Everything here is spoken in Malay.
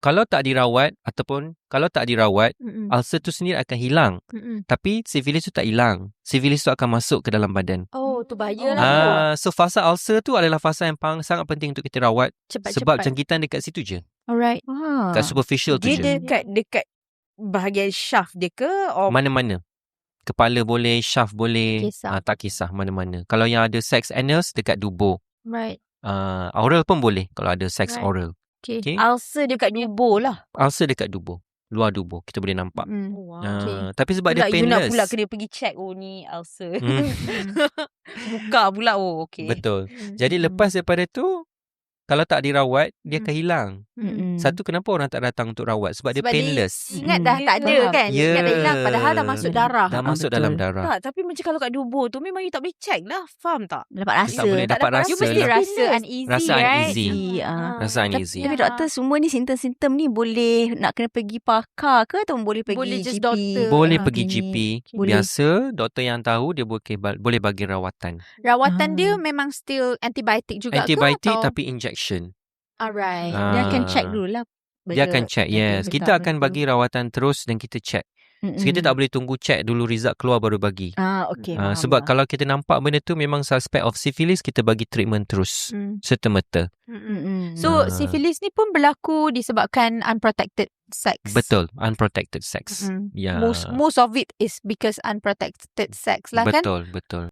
kalau tak dirawat ataupun kalau tak dirawat, ulcer tu sendiri akan hilang. Tapi sifilis tu tak hilang. Sifilis tu akan masuk ke dalam badan. Oh, tu bahaya lah tu. So fasa ulcer tu adalah fasa yang sangat penting untuk kita rawat. Sebab jangkitan dekat situ je. Alright. Kat superficial tu je. Dia dekat bahagian shaft dia ke? Mana-mana. Kepala boleh, shaft boleh. Tak kisah mana-mana. Kalau yang ada sex anus dekat dubur. Right. Oral pun boleh kalau ada sex oral. Okay. Ulcer dekat dubur lah. Ulcer dekat dubur. Luar dubur. Kita boleh nampak. Tapi sebab Pula dia painless. you nak pula kena pergi check. Oh ni ulcer. Buka pula. Oh okay. Betul. Jadi lepas daripada tu, kalau tak dirawat, dia akan hilang. Satu, kenapa orang tak datang untuk rawat? Sebab dia painless. Ingat dah tak ada kan? Ingat dah hilang. Padahal dah masuk darah. Dah masuk dalam darah. Tak, tapi macam kalau kat dubur tu memang you tak boleh check lah. Faham tak? Dapat rasa. Tak boleh dapat rasa. You mesti rasa uneasy, Rasa right? uneasy. Rasa uneasy. Tapi doktor, semua ni simptom-simptom ni boleh nak kena pergi pakar ke atau boleh pergi just GP? doktor. Boleh pergi klinik. GP. Boleh. Biasa doktor yang tahu dia boleh bagi rawatan. Rawatan dia memang still antibiotik juga Antibiotik ke? Atau? tapi injection. Alright. Dia akan check dulu lah. Dia akan check, yes. Kita akan bagi rawatan terus dan kita check. So, kita tak boleh tunggu check dulu result keluar baru bagi. Okay. Sebab kalau kita nampak benda tu memang suspect of syphilis, kita bagi treatment terus. Serta-merta. So, syphilis ni pun berlaku disebabkan unprotected sex. Betul, unprotected sex. Yeah. Most of it is because unprotected sex lah kan? Betul.